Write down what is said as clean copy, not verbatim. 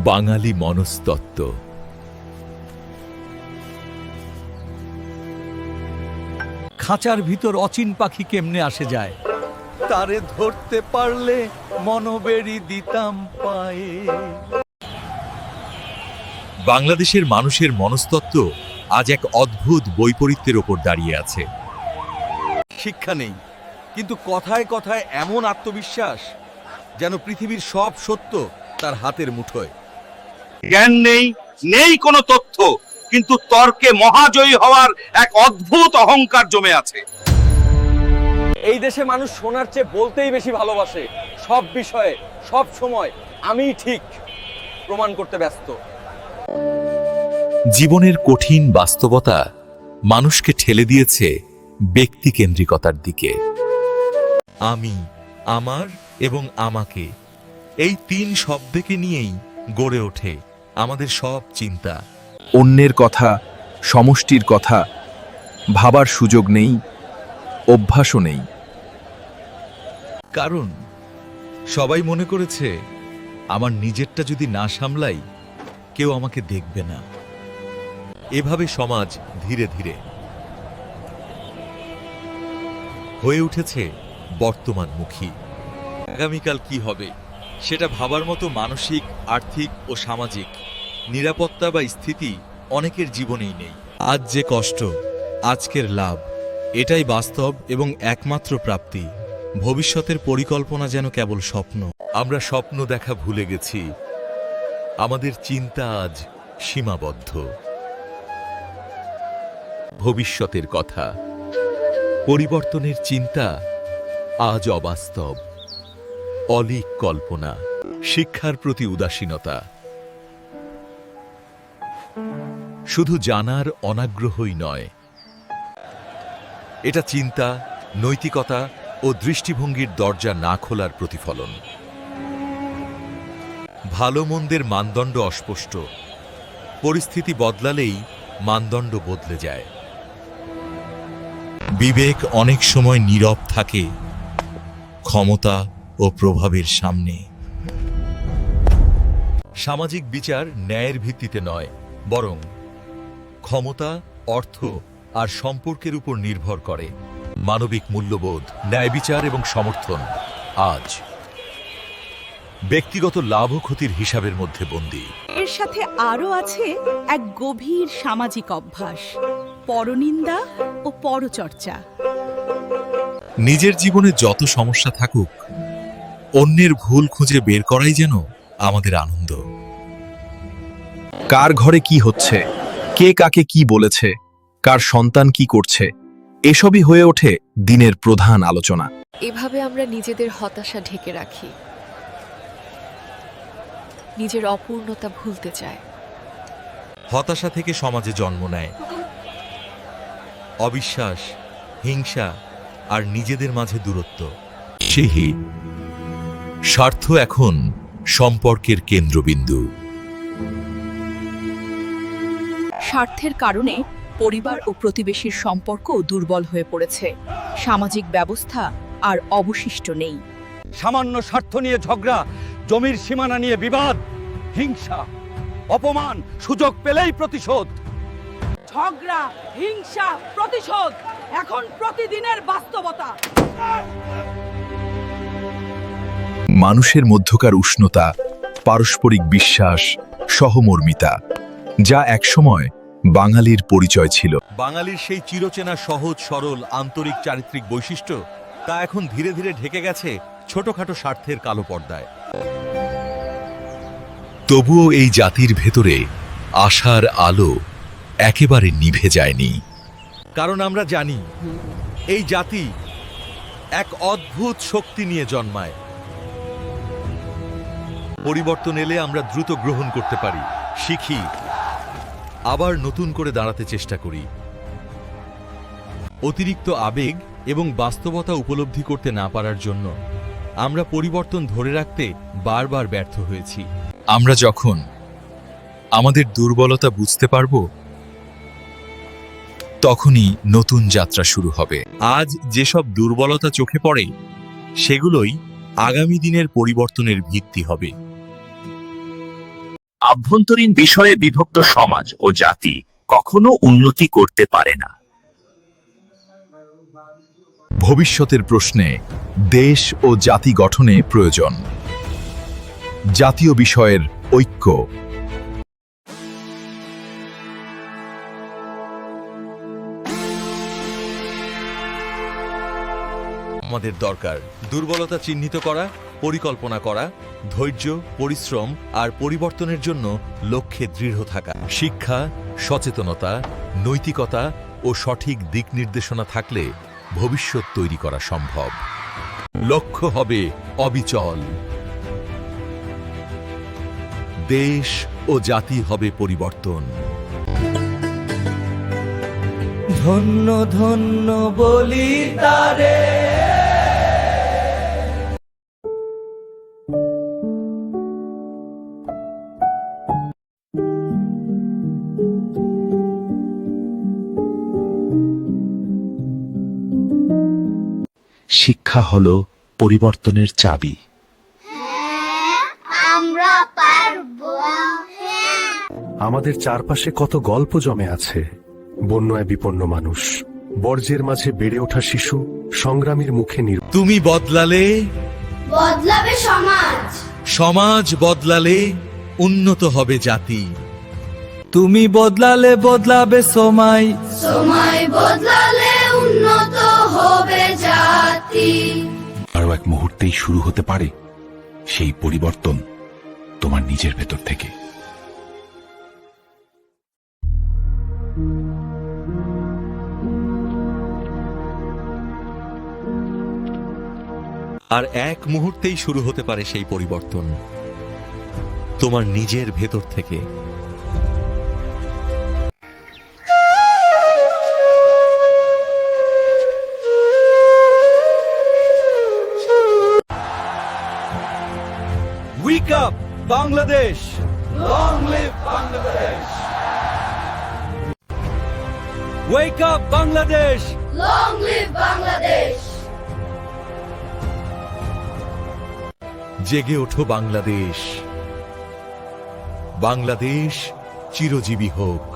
বাঙালি মনস্তত্ত্ব। খাঁচার ভিতর অচিন পাখি কেমনে আসে যায়, তারে ধরতে পারলে মনোবেরি দিতাম পায়ে। বাংলাদেশের মানুষের মনস্তত্ত্ব আজ এক অদ্ভুত বৈপরীত্যের ওপর দাঁড়িয়ে আছে। শিক্ষা নেই, কিন্তু কথায় কথায় এমন আত্মবিশ্বাস যেন পৃথিবীর সব সত্য তার হাতের মুঠোয়। জ্ঞান নেই, নেই কোনো তথ্য, কিন্তু তর্কে মহাজয়ী হওয়ার এক অদ্ভুত অহংকার জমে আছে। এই দেশে মানুষ শোনার চেয়ে বলতেই বেশি ভালোবাসে। সব বিষয়ে সব সময় আমিই ঠিক প্রমাণ করতে ব্যস্ত। জীবনের কঠিন বাস্তবতা মানুষকে ঠেলে দিয়েছে ব্যক্তিকেন্দ্রিকতার দিকে। আমি, আমার এবং আমাকে, এই তিন শব্দকে নিয়েই গড়ে ওঠে আমাদের সব চিন্তা। অন্যের কথা, সমষ্টির কথা ভাবার সুযোগ নেই, অভ্যাসও নেই। কারণ সবাই মনে করেছে আমার নিজেরটা যদি না সামলাই কেউ আমাকে দেখবে না। এভাবে সমাজ ধীরে ধীরে হয়ে উঠেছে বর্তমানমুখী। আগামীকাল কি হবে সেটা ভাবার মতো মানসিক, আর্থিক ও সামাজিক নিরাপত্তা বা স্থিতি অনেকের জীবনেই নেই। আজ যে কষ্ট, আজকের লাভ, এটাই বাস্তব এবং একমাত্র প্রাপ্তি। ভবিষ্যতের পরিকল্পনা যেন কেবল স্বপ্ন। আমরা স্বপ্ন দেখা ভুলে গেছি, আমাদের চিন্তা আজ সীমাবদ্ধ। ভবিষ্যতের কথা, পরিবর্তনের চিন্তা আজ অবাস্তব। অলীক কল্পনা, শিক্ষার প্রতি উদাসীনতা, শুধু জানার অনাগ্রহই নয়, এটা চিন্তা, নৈতিকতা ও দৃষ্টিভঙ্গির দরজা না খোলার প্রতিফলন। ভালো মন্দের মানদণ্ড অস্পষ্ট, পরিস্থিতি বদলালেই মানদণ্ড বদলে যায়। বিবেক অনেক সময় নীরব থাকে ক্ষমতা ও প্রভাবের সামনে। সামাজিক বিচার ন্যায়ের ভিত্তিতে নয়, বরং ক্ষমতা, অর্থ আর সম্পর্কের উপর নির্ভর করে। মানবিক মূল্যবোধ, ন্যায় বিচার এবং সমর্থন আজ ব্যক্তিগত লাভ ও ক্ষতির হিসাবের মধ্যে বন্দী। এর সাথে আরও আছে এক গভীর সামাজিক অভ্যাস, পরনিন্দা ও পরচর্চা। নিজের জীবনে যত সমস্যা থাকুক, অন্যের ভুল খুঁজে বের করাই যেন আমাদের আনন্দ। কার ঘরে কি হচ্ছে, কে কাকে কি বলেছে, কার সন্তান কি করছে, এসবই হয়ে ওঠে দিনের প্রধান আলোচনা। এভাবে আমরা নিজেদের হতাশা ঢেকে রাখি, নিজের অপূর্ণতা ভুলতে চাই। হতাশা থেকে সমাজে জন্ম নেয় অবিশ্বাস, হিংসা আর নিজেদের মাঝে দূরত্ব। সেই স্বার্থ এখন সম্পর্কের কেন্দ্রবিন্দু। স্বার্থের কারণে পরিবার ও প্রতিবেশীর সম্পর্ক দুর্বল হয়ে পড়েছে। সামাজিক ব্যবস্থা আর অবশিষ্ট নেই। সামান্য স্বার্থ নিয়ে ঝগড়া, জমির সীমানা নিয়ে বিবাদ, হিংসা, অপমান, সুযোগ পেলেই প্রতিশোধ। ঝগড়া, হিংসা, প্রতিশোধ এখন প্রতিদিনের বাস্তবতা। মানুষের মধ্যকার উষ্ণতা, পারস্পরিক বিশ্বাস, সহমর্মিতা, যা একসময় বাঙালির পরিচয় ছিল। বাঙালির সেই চিরচেনা সহজ সরল আন্তরিক চারিত্রিক বৈশিষ্ট্য তা এখন ধীরে ধীরে ঢেকে গেছে ছোটখাটো স্বার্থের কালো পর্দায়। তবুও এই জাতির ভেতরে আশার আলো একেবারে নিভে যায়নি। কারণ আমরা জানি এই জাতি এক অদ্ভুত শক্তি নিয়ে জন্মায়। পরিবর্তন এলে আমরা দ্রুত গ্রহণ করতে পারি, শিখি, আবার নতুন করে দাঁড়াতে চেষ্টা করি। অতিরিক্ত আবেগ এবং বাস্তবতা উপলব্ধি করতে না পারার জন্য আমরা পরিবর্তন ধরে রাখতে বারবার ব্যর্থ হয়েছি। আমরা যখন আমাদের দুর্বলতা বুঝতে পারব, তখনই নতুন যাত্রা শুরু হবে। আজ যেসব দুর্বলতা চোখে পড়ে, সেগুলোই আগামী দিনের পরিবর্তনের ভিত্তি হবে। আভ্যন্তরীণ বিষয়ে বিভক্ত সমাজ ও জাতি কখনো উন্নতি করতে পারে না। ভবিষ্যতের প্রশ্নে দেশ ও জাতি গঠনে প্রয়োজন জাতীয় বিষয়ের ঐক্য। আমাদের দরকার দুর্বলতা চিহ্নিত করা, পরিকল্পনা করা, ধৈর্য, পরিশ্রম আর পরিবর্তনের জন্য লক্ষ্যে দৃঢ় থাকা। শিক্ষা, সচেতনতা, নৈতিকতা ও সঠিক দিক নির্দেশনা থাকলে ভবিষ্যৎ তৈরি করা সম্ভব। লক্ষ্য হবে অবিচল। দেশ ও জাতি হবে পরিবর্তন। ধন্য ধন্য বলি তারে। শিক্ষা হলো পরিবর্তনের চাবি। আমাদের চারপাশে কত গল্প জমে আছে। বন্যায় বিপন্ন মানুষ, বর্জ্যের মাঝে বেড়ে ওঠা শিশু, সংগ্রামীর মুখে তুমি বদলালে বদলাবে সমাজ, সমাজ বদলালে উন্নত হবে জাতি। তুমি বদলালে বদলাবে সময়, সময় বদলালে উন্নত হবে জাতি। আরো এক মুহূর্তেই শুরু হতে পারে সেই পরিবর্তন তোমার নিজের ভেতর থেকে। আর এক মুহূর্তেই শুরু হতে পারে সেই পরিবর্তন তোমার নিজের ভেতর থেকে। Wake up Bangladesh, long live Bangladesh. Wake up Bangladesh, long live Bangladesh. জেগে ওঠো বাংলাদেশ, বাংলাদেশ চিরজীবী হোক।